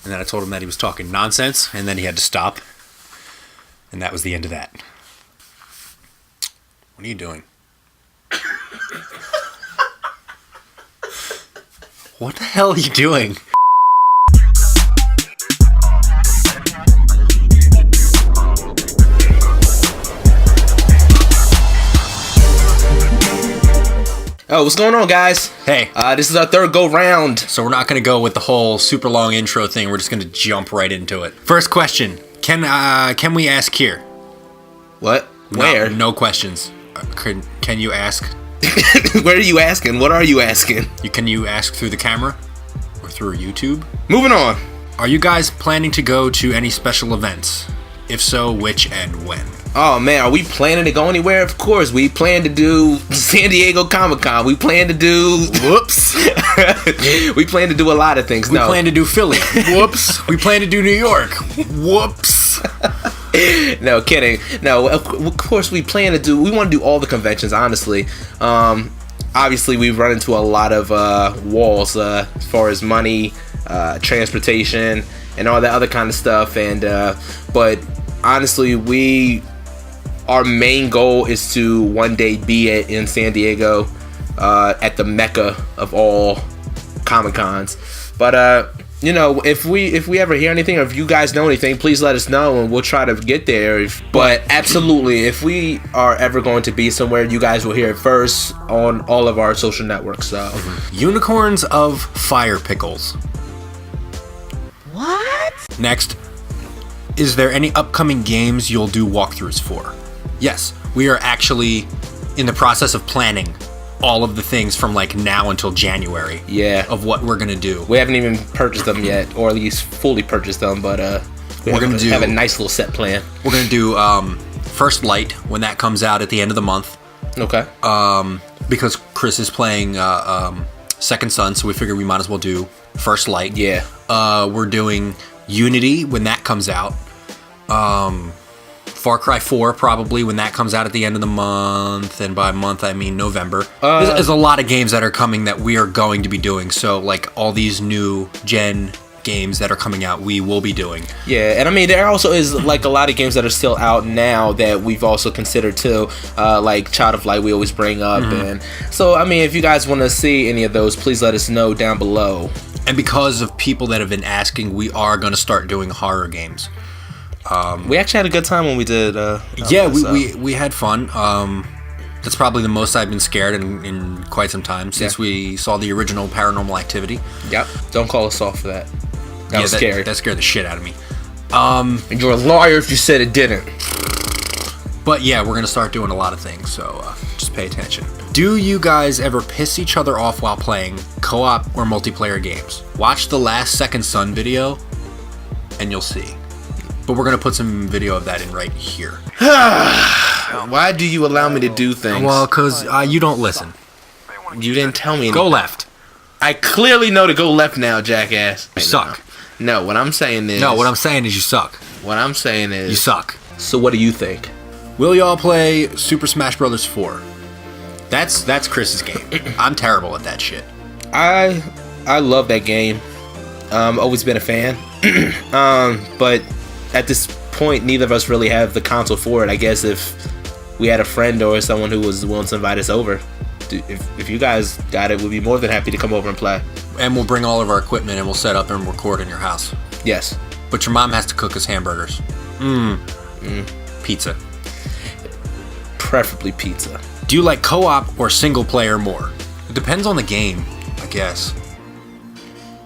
And then I told him that he was talking nonsense, and then he had to stop. And that was the end of that. What are you doing? What the hell are you doing? Oh, what's going on, guys? Hey. This is our third go-round. So we're not going to go with the whole super long intro thing. We're just going to jump right into it. First question. Can we ask here? What? Where? No questions. Can you ask? Where are you asking? What are you asking? Can you ask through the camera? Or through YouTube? Moving on. Are you guys planning to go to any special events? If so, which and when? Oh man, are we planning to go anywhere? Of course, we plan to do San Diego Comic-Con. We plan to do... Whoops. We plan to do a lot of things. We plan to do Philly. Whoops. We plan to do New York. Whoops. No, kidding. No, of course we plan to do... We want to do all the conventions, honestly. Obviously, we've run into a lot of walls as far as money, transportation, and all that other kind of stuff. And but honestly, our main goal is to one day be in San Diego at the mecca of all Comic-Cons. But if we ever hear anything, or if you guys know anything, please let us know and we'll try to get there. But absolutely, if we are ever going to be somewhere, you guys will hear it first on all of our social networks. So Unicorns of Fire Pickles. What? Next, is there any upcoming games you'll do walkthroughs for? Yes, we are actually in the process of planning all of the things from like now until January. Yeah. Of what we're gonna do. We haven't even purchased them yet, or at least fully purchased them, but we're gonna have a nice little set plan. We're gonna do First Light when that comes out at the end of the month. Okay. Because Chris is playing Second Son, so we figured we might as well do First Light. Yeah. We're doing Unity when that comes out. Far Cry 4 probably when that comes out at the end of the month, and by month I mean November. There's a lot of games that are coming that we are going to be doing, so like all these new gen games that are coming out we will be doing. Yeah, and I mean there also is like a lot of games that are still out now that we've also considered too, like Child of Light we always bring up. And so I mean if you guys want to see any of those, please let us know down below. And because of people that have been asking, we are going to start doing horror games. We actually had a good time when we did. We had fun. That's probably the most I've been scared in quite some time since we saw the original Paranormal Activity. Yep. Don't call us soft for that. That was scary. That scared the shit out of me. And you're a liar if you said it didn't. But yeah, we're gonna start doing a lot of things, so just pay attention. Do you guys ever piss each other off while playing co-op or multiplayer games? Watch the last Second Son video, and you'll see. But we're gonna put some video of that in right here. Why do you allow me to do things? Well, cause you don't listen. You didn't tell me. Go left. I clearly know to go left now, jackass. You suck. No, what I'm saying is. No, what I'm saying is you suck. What I'm saying is. You suck. So what do you think? Will y'all play Super Smash Bros. 4? That's Chris's game. I'm terrible at that shit. I love that game. Always been a fan. But at this point, neither of us really have the console for it. I guess if we had a friend or someone who was willing to invite us over, if you guys got it, we'd be more than happy to come over and play. And we'll bring all of our equipment and we'll set up and record in your house. Yes. But your mom has to cook us hamburgers. Pizza. Preferably pizza. Do you like co-op or single player more? It depends on the game, I guess.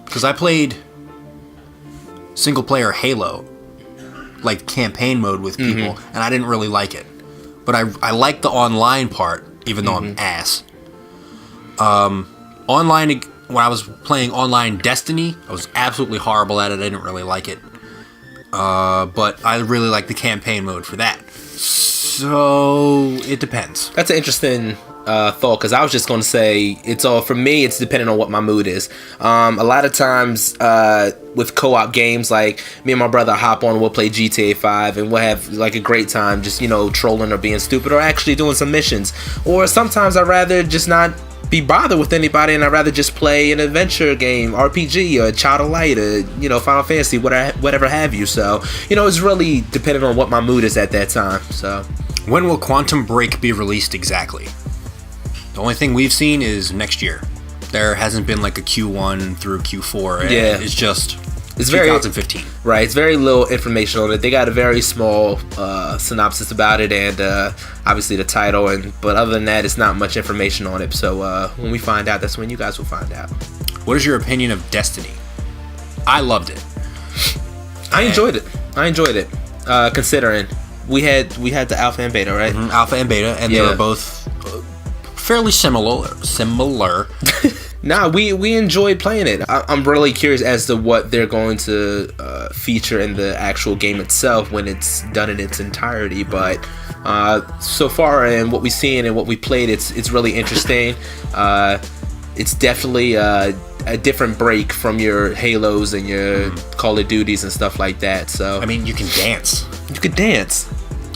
Because I played single player Halo, like campaign mode with people, and I didn't really like it. But I like the online part, even though I'm ass. Online, when I was playing online Destiny, I was absolutely horrible at it. I didn't really like it. But I really like the campaign mode for that. So it depends. That's an interesting thought, because I was just going to say it's all for me. It's depending on what my mood is. A lot of times with co-op games, like me and my brother hop on and we'll play GTA 5 and we'll have like a great time, just trolling or being stupid or actually doing some missions. Or sometimes I'd rather just not be bothered with anybody, and I'd rather just play an adventure game, RPG, or Child of Light, or Final Fantasy, whatever have you. So it's really dependent on what my mood is at that time. So when will Quantum Break be released exactly? The only thing we've seen is next year. There hasn't been like a Q1 through Q4. Yeah, it's just it's 2015. Right, it's very little information on it. They got a very small synopsis about it, and obviously the title, but other than that, it's not much information on it. So when we find out, that's when you guys will find out. What is your opinion of Destiny? I loved it. I enjoyed it. Considering we had the alpha and beta, right? Mm-hmm, alpha and beta, and they were both fairly similar. Nah, we enjoyed playing it. I'm really curious as to what they're going to feature in the actual game itself when it's done in its entirety. But so far, and what we've seen and what we played, it's really interesting. It's definitely a different break from your Halos and your Call of Duties and stuff like that. So I mean, you can dance. You could dance.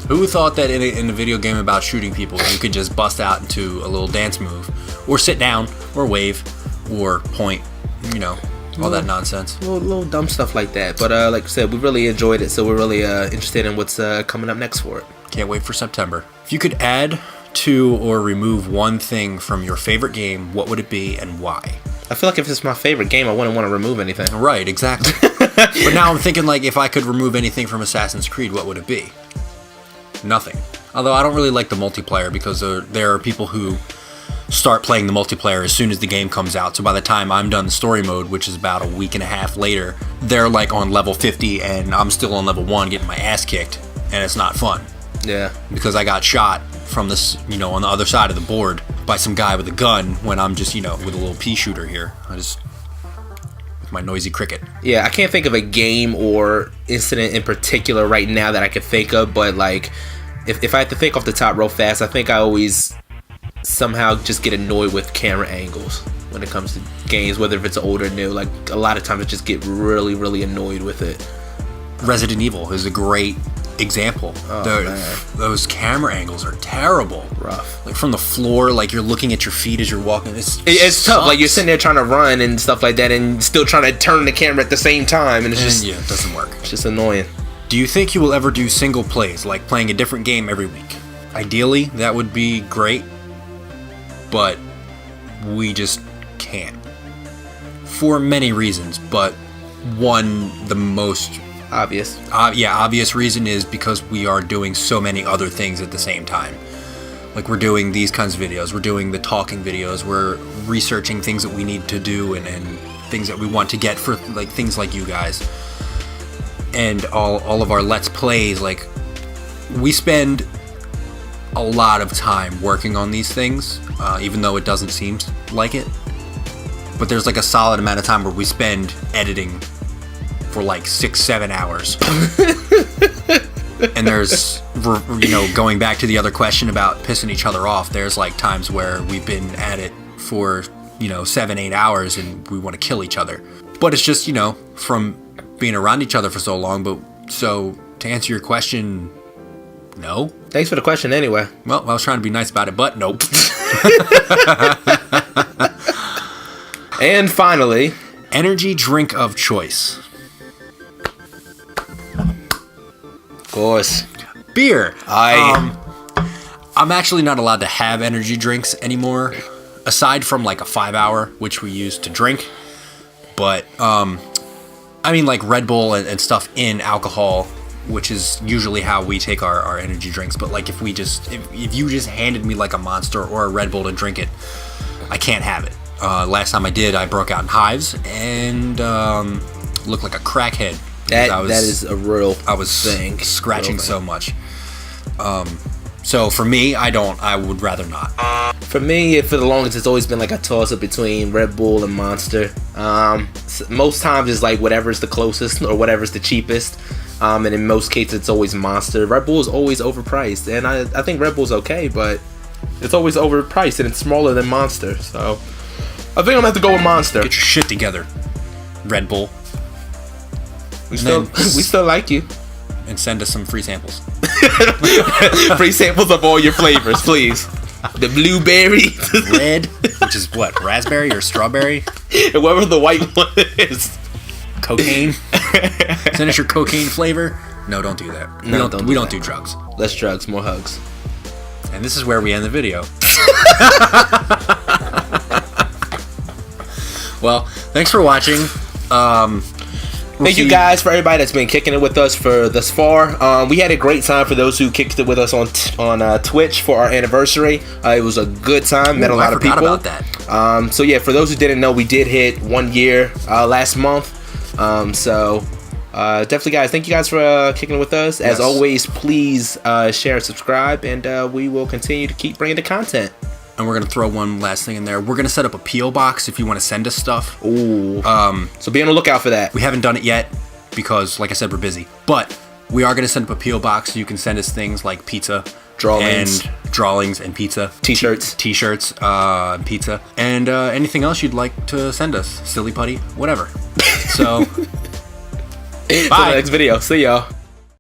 Who thought that in a video game about shooting people, you could just bust out into a little dance move, or sit down, or wave, or point, all that nonsense. Little dumb stuff like that. But like I said, we really enjoyed it, so we're really interested in what's coming up next for it. Can't wait for September. If you could add to or remove one thing from your favorite game, what would it be and why? I feel like if it's my favorite game, I wouldn't want to remove anything. Right, exactly. But now I'm thinking, like, if I could remove anything from Assassin's Creed, what would it be? Nothing. Although I don't really like the multiplayer, because there are people who start playing the multiplayer as soon as the game comes out. So by the time I'm done the story mode, which is about a week and a half later, they're like on level 50 and I'm still on level 1 getting my ass kicked, and it's not fun. Yeah. Because I got shot from this, on the other side of the board by some guy with a gun when I'm just, with a little pea shooter here. With my noisy cricket. Yeah, I can't think of a game or incident in particular right now that I could think of, but like if I had to think off the top real fast, I think I always somehow just get annoyed with camera angles when it comes to games, whether if it's old or new. Like a lot of times I just get really, really annoyed with it. Resident Evil is a great example. Those camera angles are terrible. Rough. Like from the floor, like you're looking at your feet as you're walking. It's tough. Like you're sitting there trying to run and stuff like that, and still trying to turn the camera at the same time, and it doesn't work. It's just annoying. Do you think you will ever do single plays, like playing a different game every week? Ideally, that would be great, but we just can't. For many reasons, but the most obvious. Obvious reason is because we are doing so many other things at the same time. Like we're doing these kinds of videos, we're doing the talking videos, we're researching things that we need to do and things that we want to get for like things like you guys. And all of our Let's Plays, like we spend a lot of time working on these things, even though it doesn't seem like it. But there's like a solid amount of time where we spend editing for like 6-7 hours. And there's, going back to the other question about pissing each other off, there's like times where we've been at it for 7-8 hours and we want to kill each other. But it's just from being around each other for so long. But so to answer your question, no. Thanks for the question anyway. Well, I was trying to be nice about it, but nope. And finally, energy drink of choice. Of course, beer. I'm actually not allowed to have energy drinks anymore, aside from like a 5-hour, which we used to drink. But I mean, like Red Bull and stuff in alcohol, which is usually how we take our energy drinks. But like if you just handed me like a Monster or a Red Bull to drink it, I can't have it. Last time I did, I broke out in hives and looked like a crackhead. That is a real I was thing. Scratching so much. So for me, I would rather not. For me, for the longest, it's always been like a toss-up between Red Bull and Monster. Most times it's like whatever's the closest or whatever's the cheapest. And in most cases, it's always Monster. Red Bull is always overpriced. And I think Red Bull's okay, but it's always overpriced and it's smaller than Monster. So I think I'm going to have to go with Monster. Get your shit together, Red Bull. We still like you. And send us some free samples. Free samples of all your flavors, please. The blueberry. Red, which is what, raspberry or strawberry? And whatever the white one is. Cocaine. Send us your cocaine flavor. No, don't do that. No, we don't do drugs. Less drugs, more hugs. And this is where we end the video. Well, thanks for watching. Thank you guys for everybody that's been kicking it with us for thus far. We had a great time for those who kicked it with us on Twitch for our anniversary. It was a good time. Met a lot of people. I forgot about that. So yeah, for those who didn't know, we did hit 1 year last month. Definitely, guys, thank you guys for kicking it with us. As always, please share and subscribe, and we will continue to keep bringing the content. And we're gonna throw one last thing in there. We're gonna set up a PO box if you want to send us stuff. Ooh. So be on the lookout for that. We haven't done it yet because, like I said, we're busy. But we are gonna send up a PO box so you can send us things like pizza, drawings and pizza, T-shirts, pizza, and anything else you'd like to send us. Silly putty, whatever. So, bye. Till the next video. See y'all.